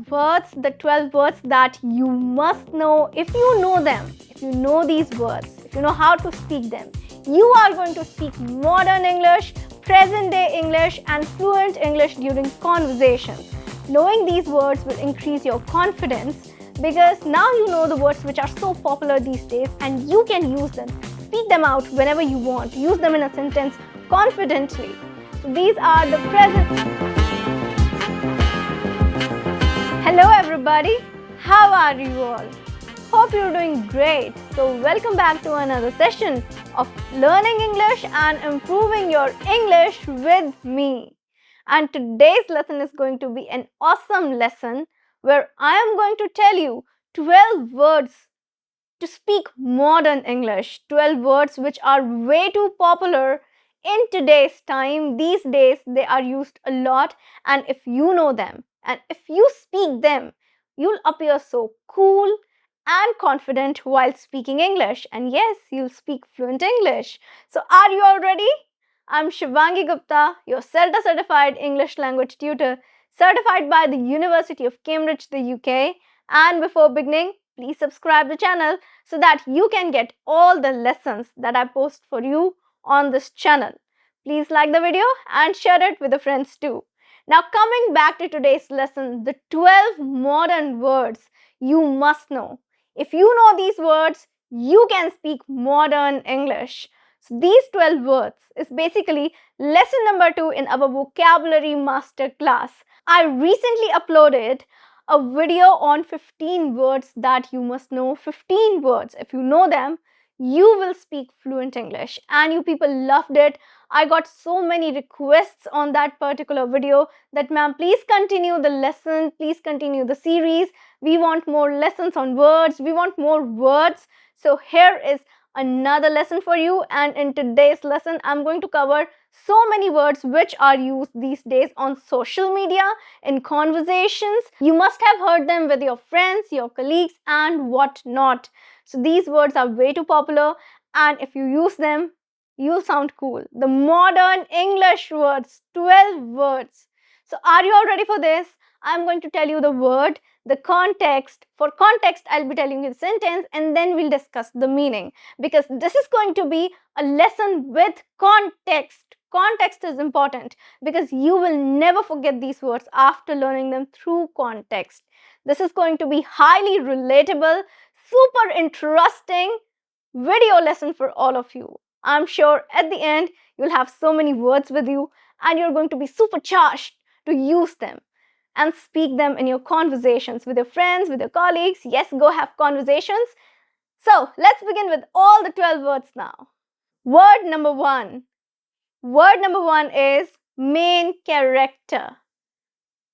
words, the 12 words that you must know. If you know them, if you know these words, if you know how to speak them, you are going to speak modern English, present day English, and fluent English during conversations. Knowing these words will increase your confidence because now you know the words which are so popular these days and you can use them. Speak them out whenever you want. Use them in a sentence confidently. So these are the present. Hello everybody, how are you all? Hope you're doing great. So welcome back to another session of learning English and improving your English with me. And today's lesson is going to be an awesome lesson where I am going to tell you 12 words to speak modern English. 12 words which are way too popular in today's time. These days they are used a lot, and if you know them and if you speak them, you'll appear so cool and confident while speaking English. And yes, you'll speak fluent English. So are you all ready? I'm Shivangi Gupta, your CELTA-certified English language tutor, certified by the University of Cambridge, the UK. And before beginning, please subscribe the channel so that you can get all the lessons that I post for you on this channel. Please like the video and share it with your friends too. Now coming back to today's lesson, the 12 modern words you must know. If you know these words, you can speak modern English. So these 12 words is basically lesson number 2 in our vocabulary master class. I recently uploaded a video on 15 words that you must know. 15 words. If you know them, you will speak fluent English. And you people loved it. I got so many requests on that particular video that ma'am, please continue the lesson. Please continue the series. We want more lessons on words. We want more words. So here is another lesson for you, and in today's lesson I'm going to cover so many words which are used these days on social media, in conversations. You must have heard them with your friends, your colleagues and whatnot. So these words are way too popular, and if you use them, you'll sound cool. The modern English words, 12 words. So are you all ready for this? I'm going to tell you the word, the context. For context, I'll be telling you the sentence and then we'll discuss the meaning, because this is going to be a lesson with context. Context is important because you will never forget these words after learning them through context. This is going to be highly relatable, super interesting video lesson for all of you. I'm sure at the end you'll have so many words with you and you're going to be supercharged to use them and speak them in your conversations with your friends, with your colleagues. Yes, go have conversations. So let's begin with all the 12 words now. Word number 1. Word number 1 is main character.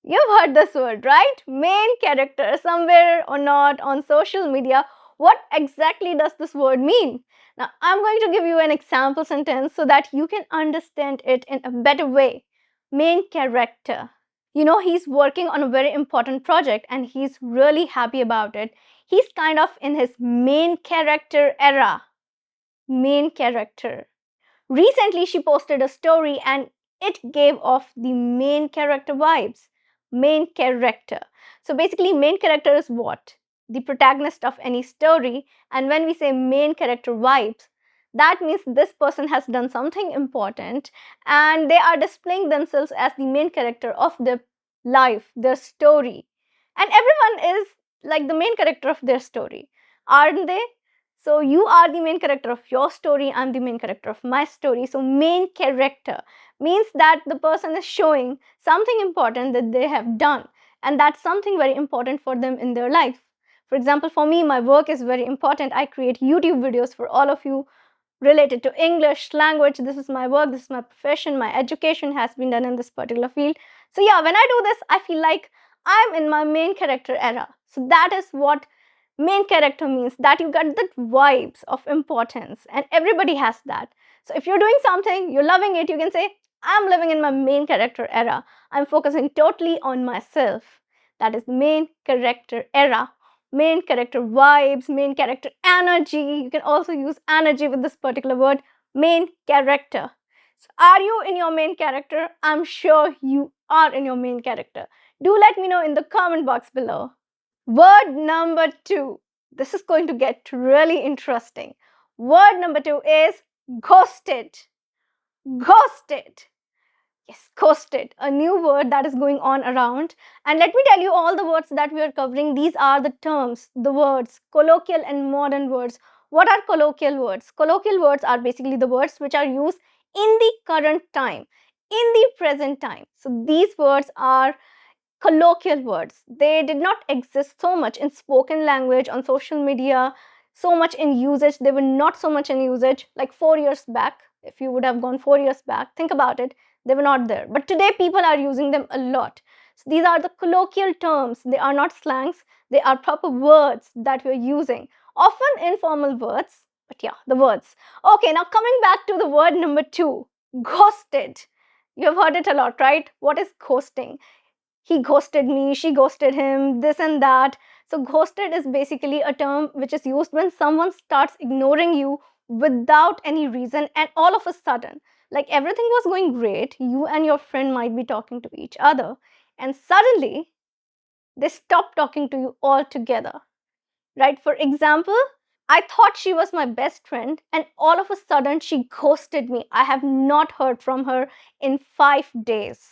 You've heard this word, right? Main character, somewhere or not on social media. What exactly does this word mean? Now, I'm going to give you an example sentence so that you can understand it in a better way. Main character. You know, he's working on a very important project and he's really happy about it. He's kind of in his main character era. Main character. Recently, she posted a story and it gave off the main character vibes. Main character. So basically, main character is what? The protagonist of any story. And when we say main character vibes, that means this person has done something important and they are displaying themselves as the main character of their life, their story. And everyone is like the main character of their story, aren't they? So you are the main character of your story, I'm the main character of my story. So main character means that the person is showing something important that they have done, and that's something very important for them in their life. For example, for me, my work is very important. I create YouTube videos for all of you related to English language. This is my work, this is my profession, my education has been done in this particular field. So yeah, when I do this, I feel like I'm in my main character era. So that is what main character means, that you get that vibes of importance, and everybody has that. So if you're doing something, you're loving it, you can say, I'm living in my main character era. I'm focusing totally on myself. That is the main character era. Main character vibes, main character energy. You can also use energy with this particular word, main character. So are you in your main character? I'm sure you are in your main character. Do let me know in the comment box below. Word number 2. This is going to get really interesting. Word number 2 is ghosted. Ghosted. Yes, ghosted. A new word that is going on around. And let me tell you all the words that we are covering. These are the terms, the words, colloquial and modern words. What are colloquial words? Colloquial words are basically the words which are used in the current time, in the present time. So these words are colloquial words. They did not exist so much in spoken language, on social media, so much in usage. They were not so much in usage like 4 years back. If you would have gone 4 years back, think about it, they were not there. But today, people are using them a lot. So these are the colloquial terms. They are not slangs, they are proper words that we're using, often informal words. But yeah, the words. Okay, now coming back to the word number 2, ghosted. You have heard it a lot, right? What is ghosting? He ghosted me, she ghosted him, this and that. So, ghosted is basically a term which is used when someone starts ignoring you without any reason, and all of a sudden, like everything was going great, you and your friend might be talking to each other, and suddenly they stop talking to you altogether. Right? For example, I thought she was my best friend, and all of a sudden she ghosted me. I have not heard from her in 5 days.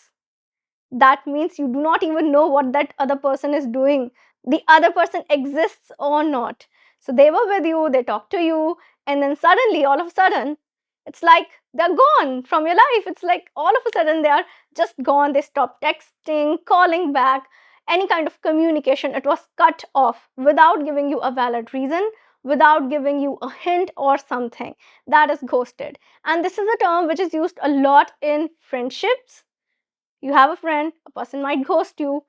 That means you do not even know what that other person is doing, the other person exists or not. So they were with you, they talked to you, and then suddenly, all of a sudden, it's like they're gone from your life. It's like all of a sudden they are just gone. They stopped texting, calling back, any kind of communication. It was cut off without giving you a valid reason, without giving you a hint or something. That is ghosted. And this is a term which is used a lot in friendships. You have a friend, a person might ghost you.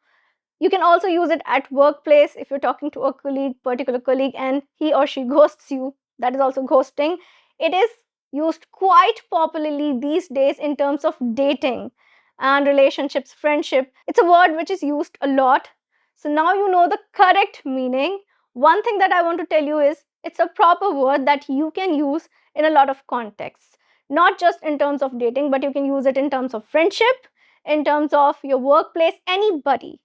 You can also use it at workplace if you're talking to a colleague, particular colleague, and he or she ghosts you. That is also ghosting. It is used quite popularly these days in terms of dating and relationships, friendship. It's a word which is used a lot. So now you know the correct meaning. One thing that I want to tell you is it's a proper word that you can use in a lot of contexts. Not just in terms of dating, but you can use it in terms of friendship, in terms of your workplace, anybody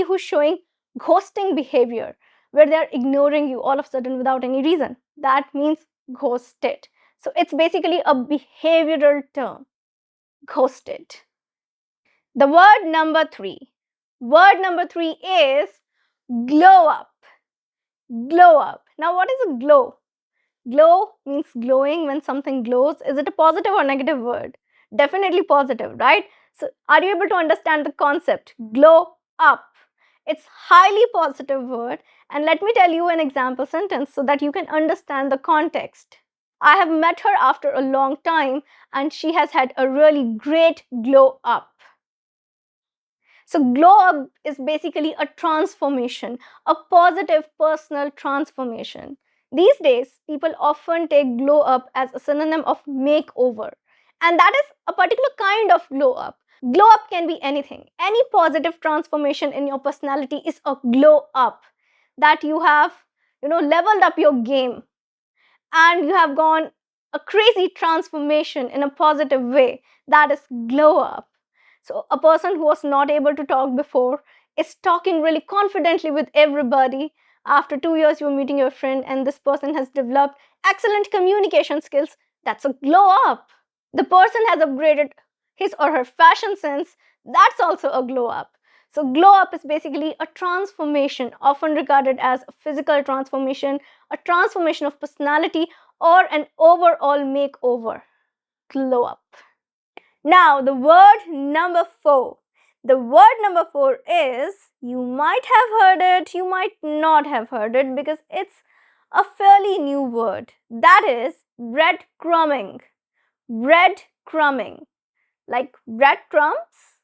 who's showing ghosting behavior where they're ignoring you all of a sudden without any reason, that means ghosted. So it's basically a behavioral term, ghosted. The word number 3 is glow up. Glow up. Now what is a glow? Glow means glowing. When something glows, is it a positive or negative word? Definitely positive, right? So are you able to understand the concept? Glow up. It's highly positive word, and let me tell you an example sentence so that you can understand the context. I have met her after a long time and she has had a really great glow up. So glow up is basically a transformation, a positive personal transformation. These days, people often take glow up as a synonym of makeover. And that is a particular kind of glow up. Glow up can be anything. Any positive transformation in your personality is a glow up. That you have, leveled up your game and you have gone a crazy transformation in a positive way. That is glow up. So a person who was not able to talk before is talking really confidently with everybody. After 2 years, you're meeting your friend and this person has developed excellent communication skills. That's a glow up. The person has upgraded his or her fashion sense. That's also a glow up. So glow up is basically a transformation, often regarded as a physical transformation, a transformation of personality, or an overall makeover. Glow up. Now, the word number 4. The word number 4 is, you might have heard it, you might not have heard it because it's a fairly new word. That is breadcrumbing. Breadcrumbing. Like breadcrumbs?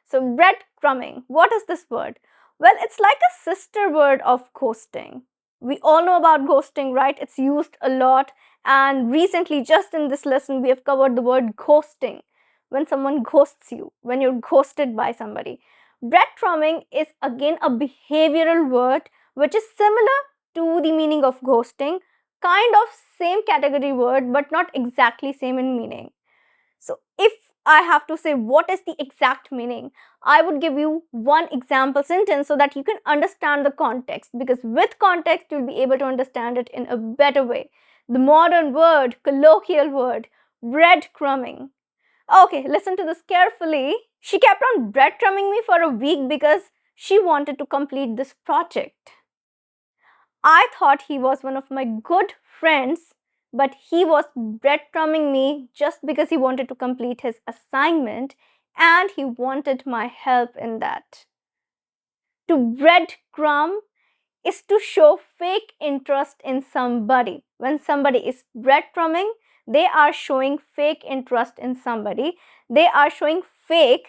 So, breadcrumbing. What is this word? Well, it's like a sister word of ghosting. We all know about ghosting, right? It's used a lot. And recently, just in this lesson, we have covered the word ghosting. When someone ghosts you, when you're ghosted by somebody. Breadcrumbing is again a behavioral word which is similar to the meaning of ghosting, kind of same category word but not exactly same in meaning. So if I have to say what is the exact meaning. I would give you one example sentence so that you can understand the context, because with context you'll be able to understand it in a better way. The modern word, colloquial word, breadcrumbing. Okay, listen to this carefully. She kept on breadcrumbing me for a week because she wanted to complete this project. I thought he was one of my good friends, but he was breadcrumbing me just because he wanted to complete his assignment and he wanted my help in that. To breadcrumb is to show fake interest in somebody. When somebody is breadcrumbing, they are showing fake interest in somebody. They are showing fake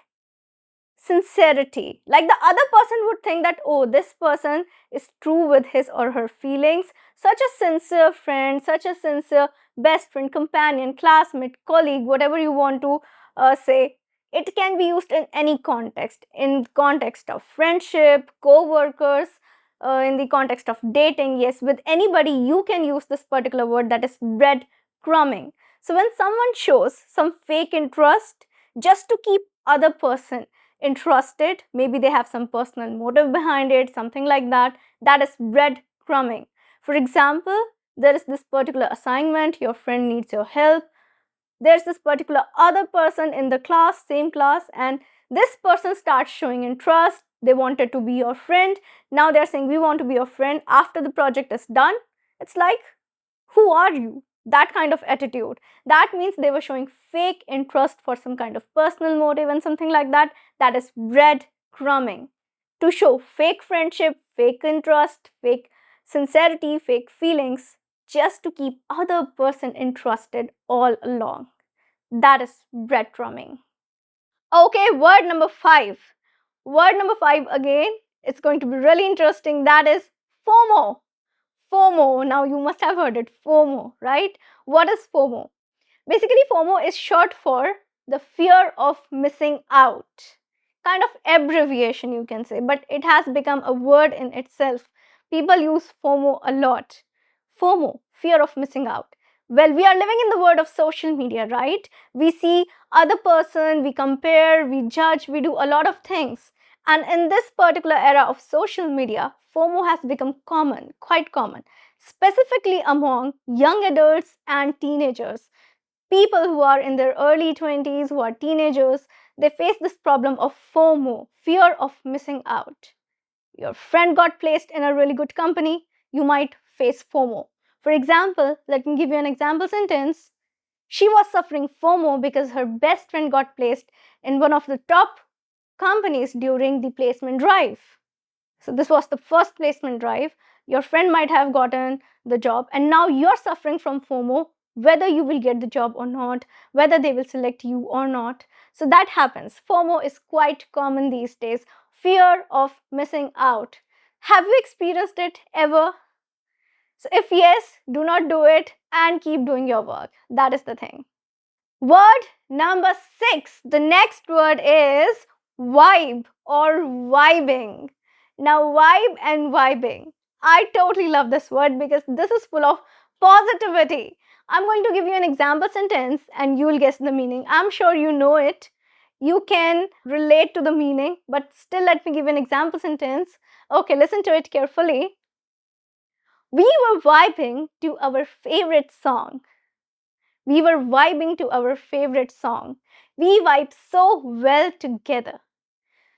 sincerity. Like the other person would think that, oh, this person is true with his or her feelings. Such a sincere friend, such a sincere best friend, companion, classmate, colleague, whatever you want to say. It can be used in any context. In context of friendship, co-workers, in the context of dating. Yes, with anybody you can use this particular word, that is breadcrumbing. So when someone shows some fake interest just to keep other person interested, maybe they have some personal motive behind it, something like that, that is breadcrumbing. For example, there is this particular assignment, your friend needs your help. There's this particular other person in the class, same class, and this person starts showing interest. They wanted to be your friend. Now they're saying, we want to be your friend after the project is done. It's like, who are you? That kind of attitude. That means they were showing fake interest for some kind of personal motive and something like that. That is breadcrumbing. To show fake friendship, fake interest, fake sincerity, fake feelings, just to keep other person interested all along. That is breadcrumbing. Okay, word number 5. Word number 5 again. It's going to be really interesting. That is FOMO. FOMO. Now you must have heard it. FOMO, right? What is FOMO? Basically, FOMO is short for the fear of missing out. Kind of abbreviation, you can say, but it has become a word in itself. People use FOMO a lot. FOMO, fear of missing out. Well, we are living in the world of social media, right? We see other person, we compare, we judge, we do a lot of things. And in this particular era of social media, FOMO has become common, quite common, specifically among young adults and teenagers. People who are in their early 20s, who are teenagers, they face this problem of FOMO, fear of missing out. Your friend got placed in a really good company, you might face FOMO. For example, let me give you an example sentence. She was suffering FOMO because her best friend got placed in one of the top companies during the placement drive. So this was the first placement drive. Your friend might have gotten the job and now you're suffering from FOMO, whether you will get the job or not, whether they will select you or not. So that happens. FOMO is quite common these days. Fear of missing out. Have you experienced it ever? So if yes, do not do it and keep doing your work. That is the thing. Word number 6. The next word is vibe or vibing. Now, vibe and vibing. I totally love this word because this is full of positivity. I'm going to give you an example sentence and you will guess the meaning. I'm sure you know it. You can relate to the meaning, but still let me give you an example sentence. Okay, listen to it carefully. We were vibing to our favorite song. We were vibing to our favorite song. We vibe so well together.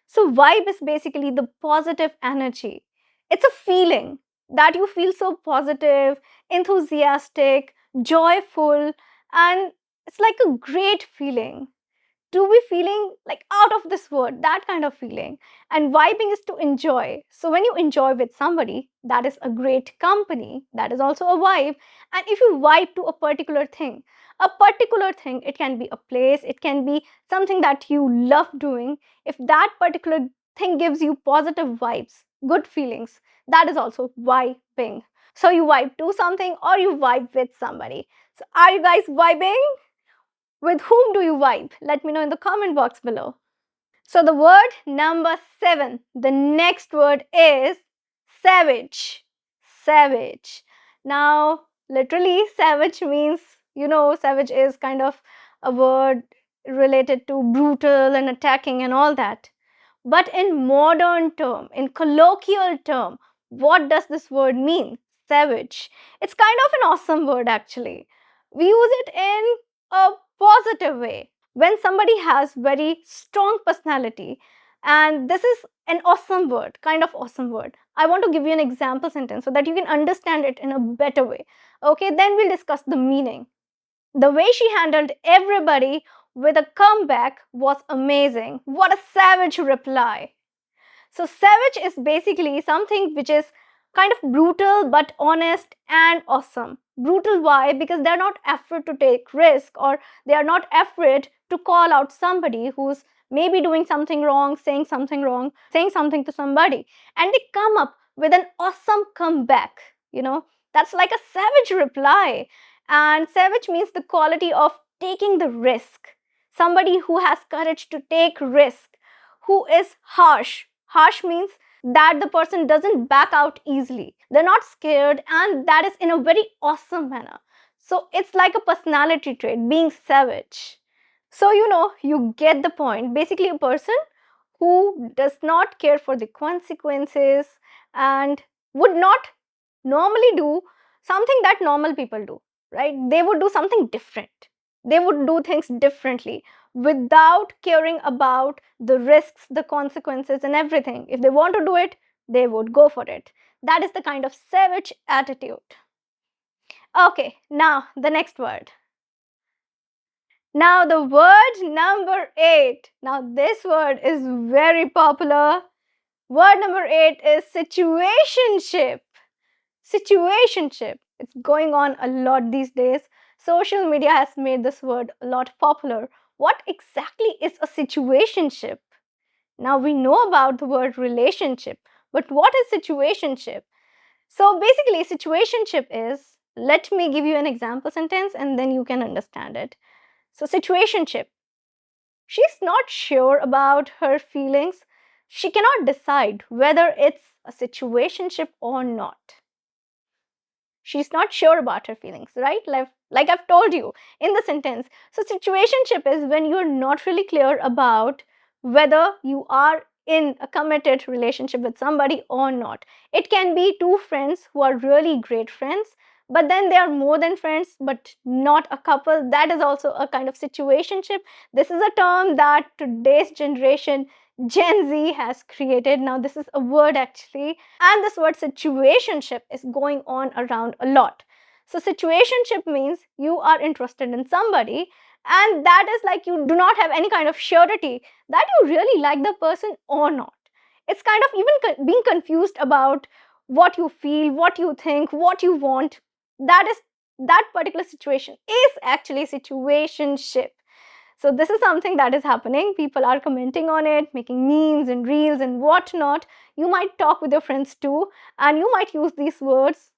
So, vibe is basically the positive energy. It's a feeling that you feel so positive, enthusiastic, joyful, and it's like a great feeling to be feeling like out of this world, that kind of feeling. And vibing is to enjoy. So when you enjoy with somebody, that is a great company. That is also a vibe. And if you vibe to a particular thing, it can be a place, it can be something that you love doing. If that particular thing gives you positive vibes, good feelings, that is also vibing. So you vibe to something or you vibe with somebody. So are you guys vibing? With whom do you vibe? Let me know in the comment box below. So the word number 7, the next word is savage. Savage. Now, literally, savage means, savage is kind of a word related to brutal and attacking and all that. But in modern term, in colloquial term, what does this word mean? Savage. It's kind of an awesome word actually. We use it in a positive way when somebody has very strong personality, and this is an awesome word, kind of awesome word. I want to give you an example sentence so that you can understand it in a better way. Okay, then we'll discuss the meaning. The way she handled everybody with a comeback was amazing. What a savage reply. So, savage is basically something which is kind of brutal but honest and awesome. Brutal, why? Because they're not afraid to take risk, or they are not afraid to call out somebody who's maybe doing something wrong, saying something to somebody, and they come up with an awesome comeback. You know, that's like a savage reply. And savage means the quality of taking the risk. Somebody who has courage to take risk, who is harsh. Harsh means that the person doesn't back out easily. They're not scared, and that is in a very awesome manner. So it's like a personality trait, being savage. So, you get the point. Basically, a person who does not care for the consequences and would not normally do something that normal people do, right? They would do something different. They would do things differently without caring about the risks, the consequences, and everything. If they want to do it, they would go for it. That is the kind of savage attitude. Okay, now the next word. Now, the word number 8. Now, this word is very popular. Word number 8 is situationship. Situationship. It's going on a lot these days. Social media has made this word a lot popular. What exactly is a situationship? Now we know about the word relationship, but what is situationship? So basically, situationship is, let me give you an example sentence and then you can understand it. So, situationship. She's not sure about her feelings. She cannot decide whether it's a situationship or not. She's not sure about her feelings, right? Like I've told you in the sentence. So, situationship is when you're not really clear about whether you are in a committed relationship with somebody or not. It can be two friends who are really great friends, but then they are more than friends, but not a couple. That is also a kind of situationship. This is a term that today's generation, Gen Z, has created. Now, this is a word actually, and this word situationship is going on around a lot. So, situationship means you are interested in somebody, and that is like you do not have any kind of surety that you really like the person or not. It's kind of even being confused about what you feel, what you think, what you want. That particular situation is actually situationship. So this is something that is happening. People are commenting on it, making memes and reels and whatnot. You might talk with your friends too, and you might use these words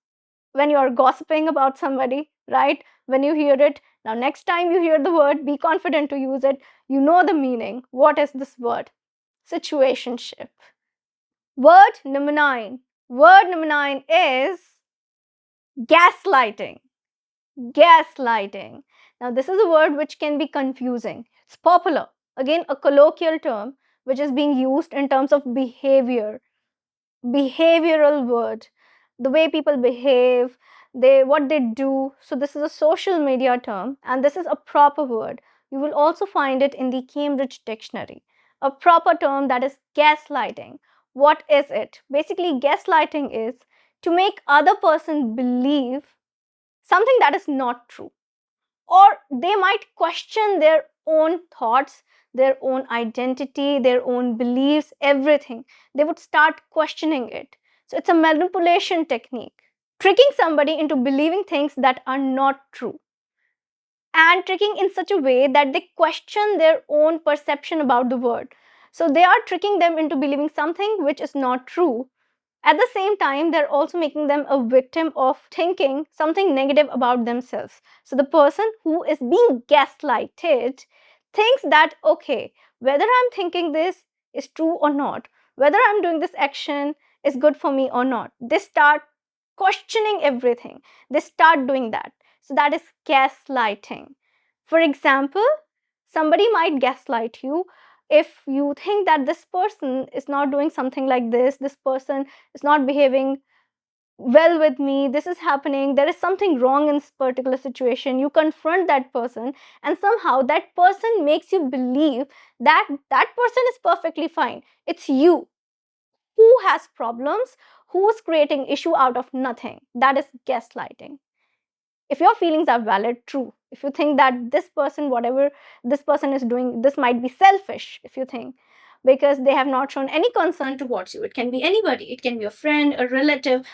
when you are gossiping about somebody, right? When you hear it. Now, next time you hear the word, be confident to use it. You know the meaning. What is this word? Situationship. Word number 9. Word number 9 is gaslighting. Gaslighting. Now, this is a word which can be confusing. It's popular. Again, a colloquial term which is being used in terms of behavior. Behavioral word. The way people behave, what they do. So, this is a social media term, and this is a proper word. You will also find it in the Cambridge Dictionary. A proper term, that is gaslighting. What is it? Basically, gaslighting is to make other person believe something that is not true, or they might question their own thoughts, their own identity, their own beliefs, everything. They would start questioning it. So it's a manipulation technique, tricking somebody into believing things that are not true, and tricking in such a way that they question their own perception about the world. So they are tricking them into believing something which is not true. At the same time, they're also making them a victim of thinking something negative about themselves. So the person who is being gaslighted thinks that, okay, whether I'm thinking this is true or not, whether I'm doing this action is good for me or not, they start questioning everything. They start doing that. So that is gaslighting. For example, Somebody might gaslight you if you think that this person is not doing something like this person is not behaving well with me, this is happening, there is something wrong in this particular situation. You confront that person, and somehow that person makes you believe that that person is perfectly fine. It's you who has problems, who's creating issue out of nothing. That is gaslighting. If your feelings are valid, true, if you think that this person, whatever this person is doing, this might be selfish, if you think, because they have not shown any concern towards you. It can be anybody, it can be a friend, a relative,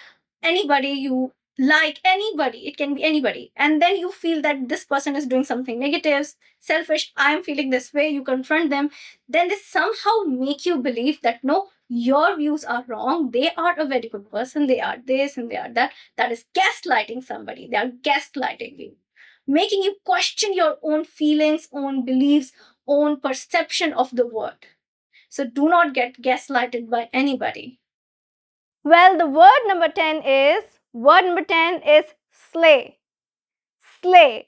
anybody you like, anybody, it can be anybody, and then you feel that this person is doing something negative, selfish, I am feeling this way, you confront them, then they somehow make you believe that no, your views are wrong, they are a very good person, they are this and they are that. That is gaslighting somebody. They are gaslighting you, making you question your own feelings, own beliefs, own perception of the world. So do not get gaslighted by anybody. Well, the word number 10 is slay. Slay.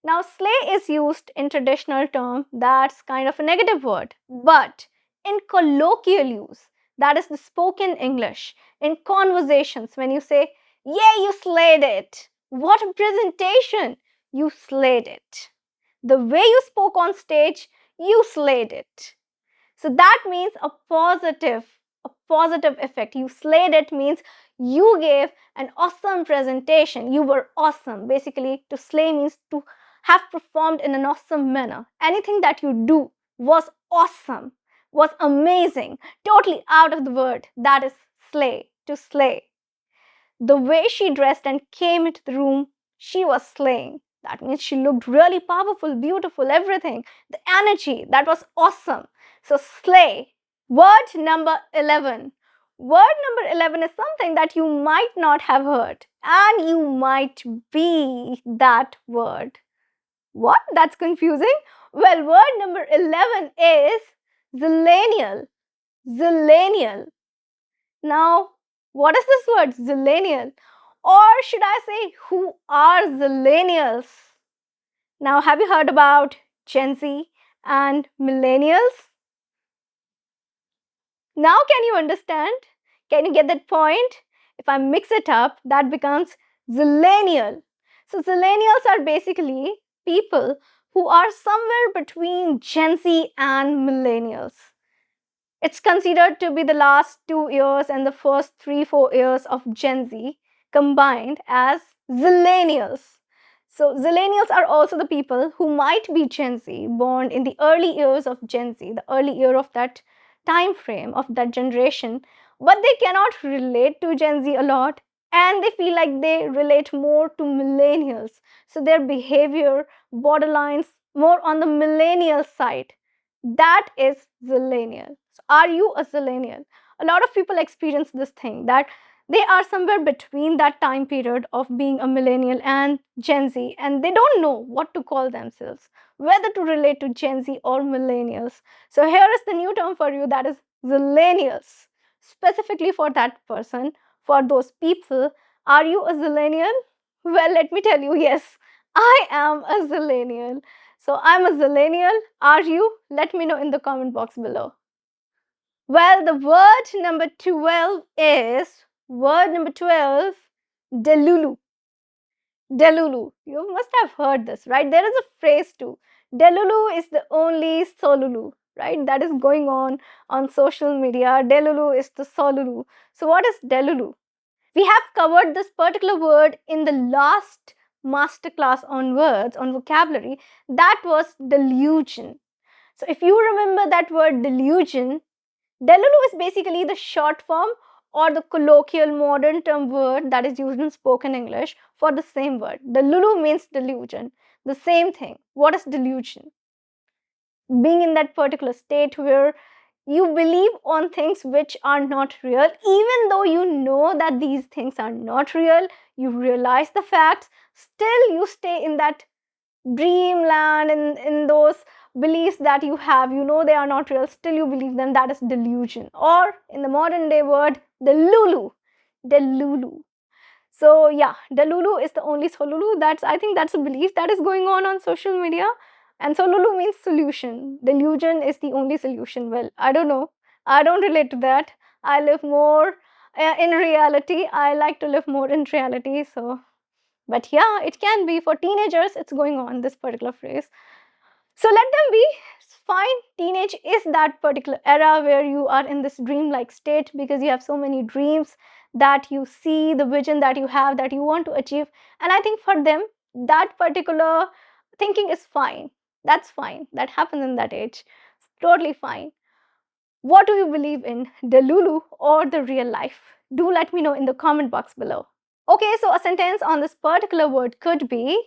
Now, slay is used in traditional term, that's kind of a negative word. But in colloquial use, that is the spoken English, in conversations, when you say, yeah, you slayed it. What a presentation. You slayed it. The way you spoke on stage, you slayed it. So that means a positive effect. You slayed it means you gave an awesome presentation. You were awesome. Basically, to slay means to have performed in an awesome manner. Anything that you do was awesome, was amazing, totally out of the word. That is slay, to slay. The way she dressed and came into the room, she was slaying. That means she looked really powerful, beautiful, everything. The energy, that was awesome. So, slay. Word number 11. Word number 11 is something that you might not have heard, and you might be that word. What? That's confusing? Well, word number 11 is zillennial. Zillennial. Now, what is this word, zillennial? Or should I say, who are zillennials? Now, have you heard about Gen Z and millennials? Now, can you understand? Can you get that point? If I mix it up, that becomes zillennial. So, zillennials are basically people who are somewhere between Gen Z and millennials. It's considered to be the last 2 years and the first 3-4 years of Gen Z combined as Zillennials. So, Zillennials are also the people who might be Gen Z, born in the early years of Gen Z, the early year of that time frame, of that generation, but they cannot relate to Gen Z a lot, and they feel like they relate more to millennials. So, their behavior borderlines more on the millennial side. That is zillennial. So are you a zillennial? A lot of people experience this thing, that they are somewhere between that time period of being a millennial and Gen Z, and they don't know what to call themselves, whether to relate to Gen Z or millennials. So here is the new term for you, that is zillennials. Specifically for that person, for those people, are you a zillennial? Well, let me tell you, yes, I am a zillennial. So I'm a zillennial. Are you? Let me know in the comment box below. Well, the word number 12 is delulu. Delulu. You must have heard this, right? There is a phrase too. Delulu is the only solulu, right? That is going on social media. Delulu is the solulu. So what is delulu? We have covered this particular word in the last masterclass on words, on vocabulary. That was delusion. So if you remember that word delusion, delulu is basically the short form or the colloquial modern term word that is used in spoken English for the same word. Delulu means delusion. The same thing. What is delusion? Being in that particular state where you believe on things which are not real, even though you know that these things are not real, you realize the facts, still you stay in that dreamland, in those beliefs that you have, you know they are not real, still you believe them. That is delusion, or in the modern day word, delulu. So yeah, delulu is the only solulu. I think that's a belief that is going on social media. And so Lulu means solution. Delusion is the only solution. Well, I don't know. I don't relate to that. I live more in reality. I like to live more in reality. So, but yeah, it can be for teenagers. It's going on, this particular phrase. So let them be. Fine. Teenage is that particular era where you are in this dreamlike state because you have so many dreams that you see, the vision that you have that you want to achieve. And I think for them, that particular thinking is fine. That's fine. That happens in that age. It's totally fine. What do you believe in, delulu or the real life? Do let me know in the comment box below. Okay, so a sentence on this particular word could be,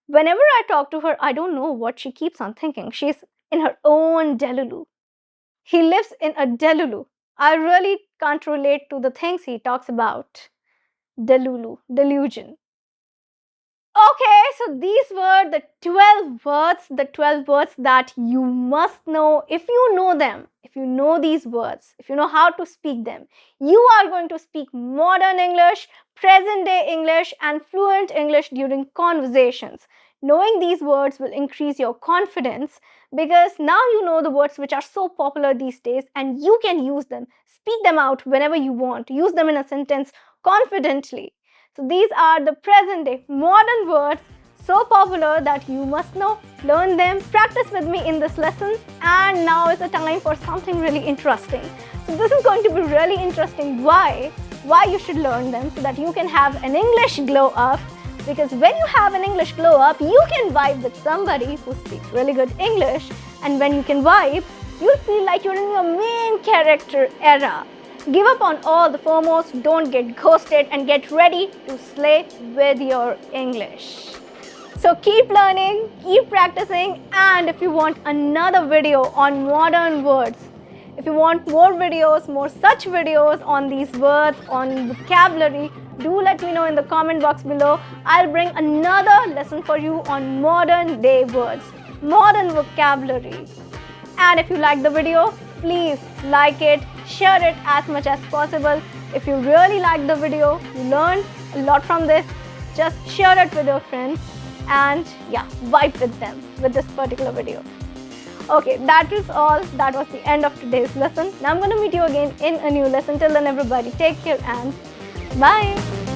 whenever I talk to her, I don't know what she keeps on thinking. She's in her own delulu. He lives in a delulu. I really can't relate to the things he talks about. Delulu, delusion. Okay, so these were the 12 words that you must know. If you know them, if you know these words, if you know how to speak them, you are going to speak modern English, present day English, and fluent English during conversations. Knowing these words will increase your confidence because now you know the words which are so popular these days and you can use them. Speak them out whenever you want. Use them in a sentence confidently. So these are the present day modern words so popular that you must know. Learn them, practice with me in this lesson, and now is the time for something really interesting. So this is going to be really interesting. Why you should learn them so that you can have an English glow up. Because when you have an English glow up, you can vibe with somebody who speaks really good English, and when you can vibe, you'll feel like you're in your main character era. Give up on all the FOMOs, don't get ghosted, and get ready to slay with your English. So keep learning, keep practicing, and if you want another video on modern words, if you want more videos, more such videos on these words, on vocabulary, do let me know in the comment box below. I'll bring another lesson for you on modern day words, modern vocabulary. And if you like the video, please like it, share it as much as possible. If you really like the video, you learned a lot from this, just share it with your friends and yeah, vibe with them with this particular video. Okay, that is all. That was the end of today's lesson. Now I'm going to meet you again in a new lesson. Till then, everybody, take care and bye.